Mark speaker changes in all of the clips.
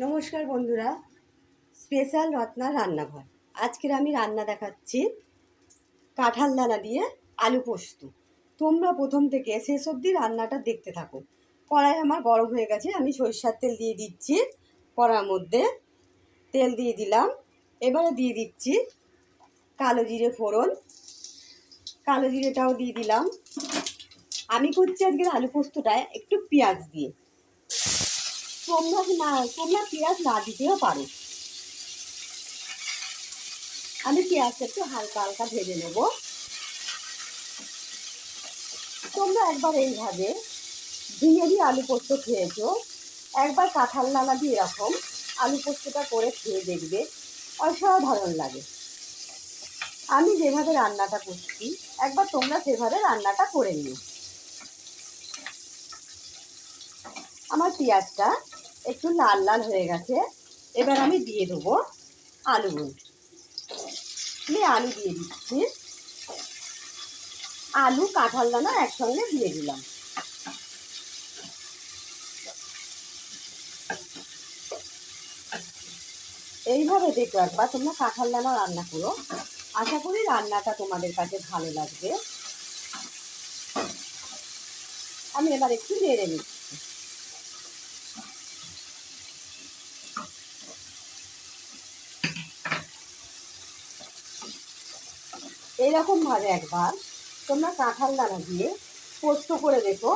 Speaker 1: নমস্কার বন্ধুরা, স্পেশাল রত্নার রান্নাঘর। আজকের আমি রান্না দেখাচ্ছি কাঁঠাল দানা দিয়ে আলু পোস্ত। তোমরা প্রথম থেকে শেষ অবধি রান্নাটা দেখতে থাকো। কড়াই আমার গরম হয়ে গেছে, আমি সরিষার তেল দিয়ে দিচ্ছি। কড়ার মধ্যে তেল দিয়ে দিলাম। এবারে দিয়ে দিচ্ছি কালো জিরে ফোড়ন। কালো জিরেটাও দিয়ে দিলাম। আমি করছি আজকের আলু পোস্তটা একটু পেঁয়াজ দিয়ে। তোমরা পেঁয়াজ না দিতেও পারো। আমি পেঁয়াজটা একটু হালকা হালকা ভেজে নেব। তোমরা একবার এইভাবে ঝিঙে দিয়ে আলু পোস্ত খেয়েছো, একবার কাঁঠাল নালা দিয়ে এরকম আলু পোস্তটা করে খেয়ে দেখবে, অসাধারণ লাগে। আমি যেভাবে রান্নাটা করছি একবার তোমরা সেভাবে রান্নাটা করে নিও। আমার পেঁয়াজটা একটু লাল লাল হয়ে গেছে, এবার আমি দিয়ে দেবো আলুগুলো। আমি আলু দিয়ে দিচ্ছি। আলু কাঁঠাল দানা একসঙ্গে দিয়ে দিলাম। এইভাবে দেখো একবার তোমরা কাঁঠাল দানা রান্না করো, আশা করি রান্নাটা তোমাদের কাছে ভালো লাগবে। আমি এবার একটু নেড়ে নিচ্ছি। এইরকম ভাবে একবার তোমরা কাঁঠাল দানা দিয়ে পোস্ত করে দেখো,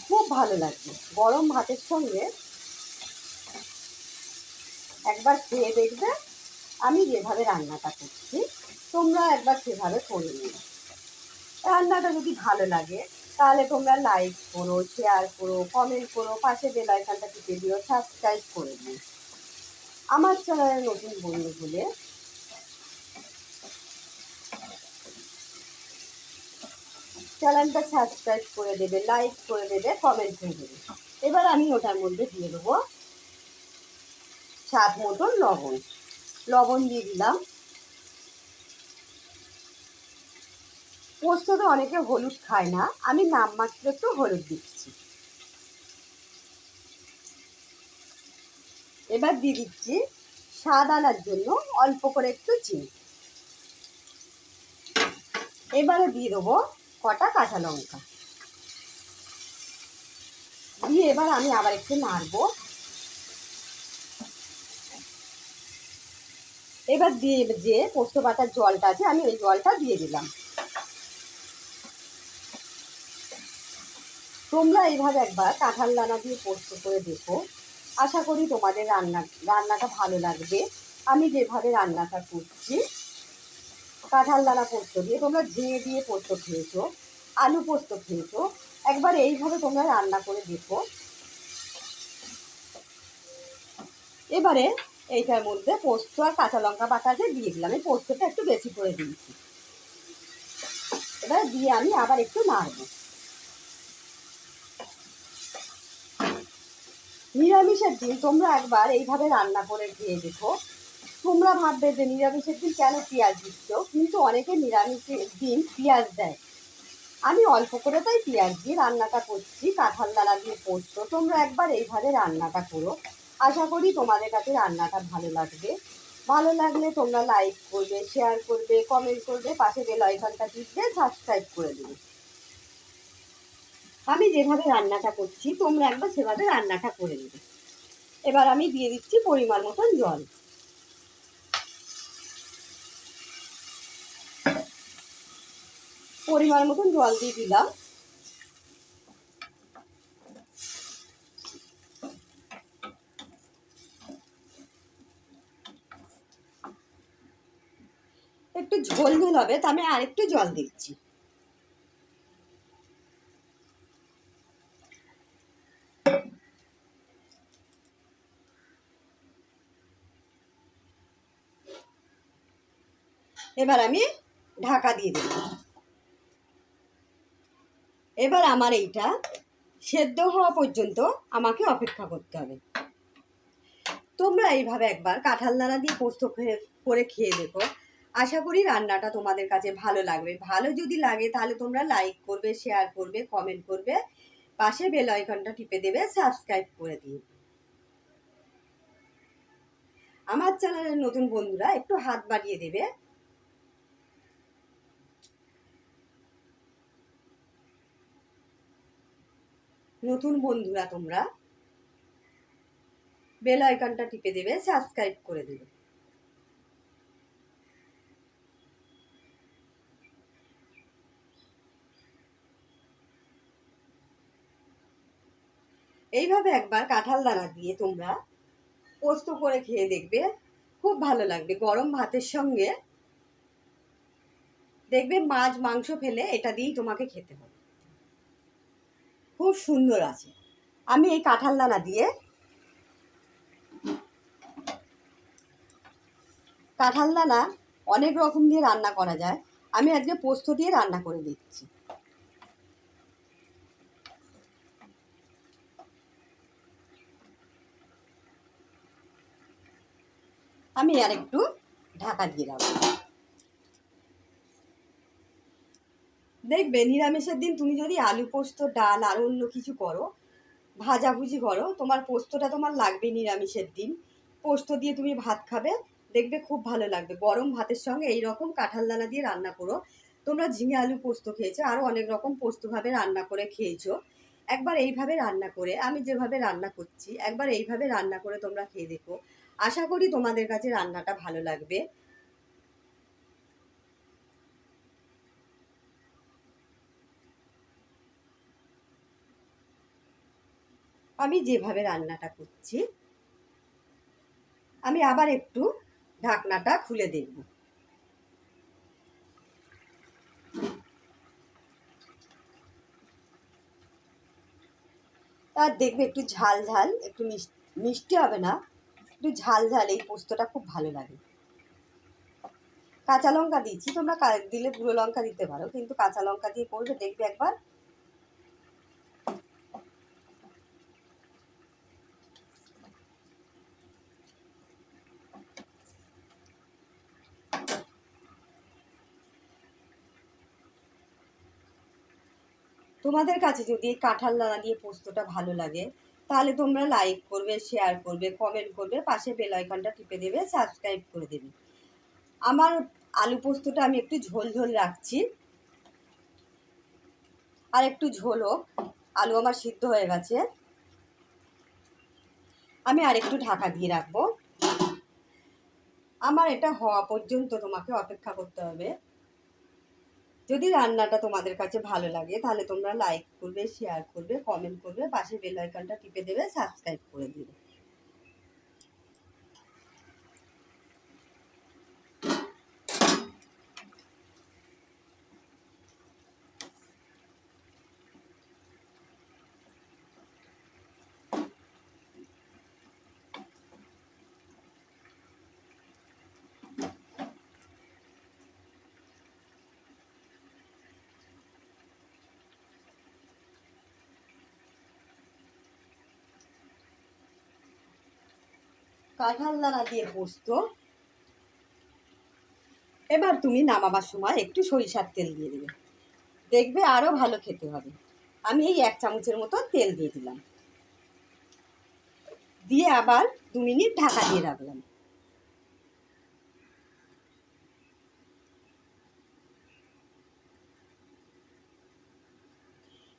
Speaker 1: খুব ভালো লাগবে। গরম ভাতের সঙ্গে একবার খেয়ে দেখবে। আমি যেভাবে রান্নাটা করছি তোমরা একবার সেভাবে করে নিও। রান্নাটা যদি ভালো লাগে তাহলে তোমরা লাইক করো, শেয়ার করো, কমেন্ট করো, পাশে বেল আইকনটা টিপে দিও, সাবস্ক্রাইব করে দিও। আমার চ্যানেলে নতুন বন্ধু হলে চ্যানেলটা সাবস্ক্রাইব করে দেবে, লাইক করে দেবে, কমেন্ট করে দেবে। এবার আমি ওটার মধ্যে দিয়ে দেবো স্বাদ মতন লবণ। লবণ দিয়ে দিলাম। পোস্ততে অনেকে হলুদ খায় না, আমি নামমাত্র একটু হলুদ দিচ্ছি। এবার দিয়ে দিচ্ছি স্বাদ আনার জন্য অল্প করে একটু চিনি। এবারে দিয়ে দেবো কটা কাঁচা লঙ্কা দিয়ে এবার আমি আবার একটু নাড়বো। এবার দিয়ে যে পোস্ত পাতার জলটা আছে আমি ওই জলটা দিয়ে দিলাম। তোমরা এইভাবে একবার কাঁঠাল দানা দিয়ে পোস্ত করে দেখো, আশা করি তোমাদের রান্নাটা ভালো লাগবে। আমি যেভাবে রান্নাটা করছি কাঁঠাল দানা পোস্ত দিয়ে, তোমরা ঝিঙে দিয়ে পোস্ত খেয়েছো, আলু পোস্ত খেয়েছো, একবার এইভাবে তোমরা রান্না করে দেখো। এবারে এইটার মধ্যে পোস্ত আর কাঁচা লঙ্কা বাটা দিয়ে দিলাম। এই পোস্তটা একটু বেশি করে দিয়েছি। এবার দিয়ে আমি আবার একটু নাড়বো। নিরামিষের দিন তোমরা একবার এইভাবে রান্না করে খেয়ে দেখো। তোমরা ভাববে যে নিরামিষের দিন কেন পেঁয়াজ দিচ্ছ, কিন্তু অনেকে নিরামিষের দিন পেঁয়াজ দেয়। আমি অল্প করে তাই পেঁয়াজ দিয়ে রান্নাটা করছি। কাঁঠাল দানা দিয়ে পোস্ত তোমরা একবার এইভাবে রান্নাটা করো, আশা করি তোমাদের কাছে রান্নাটা ভালো লাগবে। ভালো লাগলে তোমরা লাইক করবে, শেয়ার করবে, কমেন্ট করবে, পাশে বেল আইকনটা টিপে সাবস্ক্রাইব করে দেবে। আমি যেভাবে রান্নাটা করছি তোমরা একবার সেভাবে রান্নাটা করে দেবে। এবার আমি দিয়ে দিচ্ছি পরিমাণ মতন জল। পরিমাণ মতন জল দিয়ে দিলাম। একটু ঝোল ঝোল হবে, তা আমি আরেকটু জল দিচ্ছি। এবার আমি ঢাকা দিয়ে দেব। এবার আমার এইটা সেদ্ধ হওয়া পর্যন্ত আমাকে অপেক্ষা করতে হবে। তোমরা এইভাবে একবার কাঁঠাল দানা দিয়ে পোস্ত করে খেয়ে দেখো, আশা করি রান্নাটা তোমাদের কাছে ভালো লাগবে। ভালো যদি লাগে তাহলে তোমরা লাইক করবে, শেয়ার করবে, কমেন্ট করবে, পাশে বেল আইকনটা টিপে দেবে, সাবস্ক্রাইব করে দিও। আমার চ্যানেলের নতুন বন্ধুরা একটু হাত বাড়িয়ে দেবে। নতুন বন্ধুরা তোমরা বেল আইকনটা টিপে দেবে, সাবস্ক্রাইব করে দেবে। এইভাবে একবার কাঁঠাল দানা দিয়ে তোমরা পোস্ত করে খেয়ে দেখবে, খুব ভালো লাগবে। গরম ভাতের সঙ্গে দেখবে মাছ মাংস ফেলে এটা দিয়েই তোমাকে খেতে হবে, খুব সুন্দর আছে। আমি এই কাঁঠাল দানা দিয়ে কাঁঠাল দানা অনেক রকম দিয়ে রান্না করা যায়, আমি আজকে পোস্ত দিয়ে রান্না করে দিচ্ছি। আমি আর একটু ঢাকা দিয়ে রাখবো। দেখবে নিরামিষের দিন তুমি যদি আলু পোস্ত, ডাল আর অন্য কিছু করো, ভাজাভুজি করো, তোমার পোস্তটা তোমার লাগবে। নিরামিষের দিন পোস্ত দিয়ে তুমি ভাত খাবে, দেখবে খুব ভালো লাগবে। গরম ভাতের সঙ্গে এই রকম কাঁঠাল দানা দিয়ে রান্না করো। তোমরা ঝিঙে আলু পোস্ত খেয়েছো, আরও অনেক রকম পোস্তভাবে রান্না করে খেয়েছো। একবার এইভাবে রান্না করে, আমি যেভাবে রান্না করছি একবার এইভাবে রান্না করে তোমরা খেয়ে দেখো। আশা করি তোমাদের কাছে রান্নাটা ভালো লাগবে। আমি যেভাবে রান্নাটা করছি, আমি আবার একটু ঢাকনাটা খুলে দেখব। আর দেখবে একটু ঝাল ঝাল, একটু মিষ্টি হবে না, একটু ঝাল ঝাল, এই পোস্তটা খুব ভালো লাগে। কাঁচা লঙ্কা দিচ্ছি, তোমরা দিলে গুঁড়ো লঙ্কা দিতে পারো, কিন্তু কাঁচা লঙ্কা দিয়ে করবে, দেখবে একবার। তোমাদের কাছে যদি এই কাঁঠাল দানা দিয়ে পোস্তটা ভালো লাগে, তাহলে তোমরা লাইক করবে, শেয়ার করবে, কমেন্ট করবে, পাশে বেল আইকনটা টিপে দেবে, সাবস্ক্রাইব করে দেবে। আমার আলু পোস্তটা আমি একটু ঝোল ঝোল রাখছি, আর একটু ঝোল হোক। আলু আমার সিদ্ধ হয়ে গেছে, আমি আর একটু ঢাকা দিয়ে রাখবো। আমার এটা হওয়া পর্যন্ত তোমাকে অপেক্ষা করতে হবে। যদি রান্নাটা তোমাদের কাছে ভালো লাগে, তাহলে তোমরা লাইক করবে, শেয়ার করবে, কমেন্ট করবে, পাশে বেল আইকনটা টিপে দেবে, সাবস্ক্রাইব করে দেবে। কাঁঠাল দানা দিয়ে পোস্ত। এবার তুমি নামাবার সময় একটু সরিষার তেল দিয়ে দেবে, দেখবে আরও ভালো খেতে হবে। আমি এই 1 চামচের মতো তেল দিয়ে দিলাম, দিয়ে আবার 2 মিনিট ঢাকা দিয়ে রাখলাম।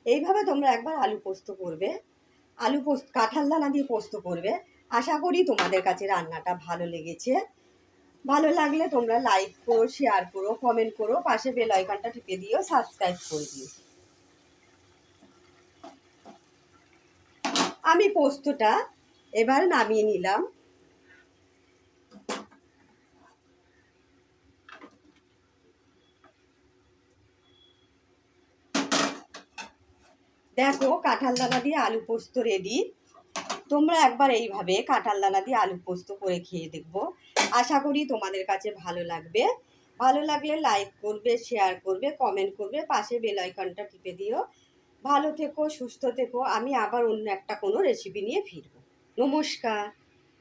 Speaker 1: এইভাবে তোমরা একবার আলু পোস্ত করবে, আলু পোস্ত কাঁঠাল দানা দিয়ে পোস্ত করবে। আশা করি তোমাদের কাছে রান্নাটা ভালো লেগেছে। ভালো লাগলে তোমরা লাইক করো, শেয়ার করো, কমেন্ট করো, পাশে বেল আইকনটা টিপে দিও, সাবস্ক্রাইব করে দিও। আমি পোস্তটা এবার নামিয়ে নিলাম। দেখো কাঁঠাল দানা দিয়ে আলু পোস্ত রেডি। তোমরা একবার এইভাবে কাঁঠাল দানা দিয়ে আলু পোস্ত করে খেয়ে দেখবো। আশা করি তোমাদের কাছে ভালো লাগবে। ভালো লাগলে লাইক করবে, শেয়ার করবে, কমেন্ট করবে, পাশে বেল আইকনটা টিপে দিও। ভালো থেকো, সুস্থ থেকো। আমি আবার অন্য একটা কোনো রেসিপি নিয়ে ফিরবো। নমস্কার।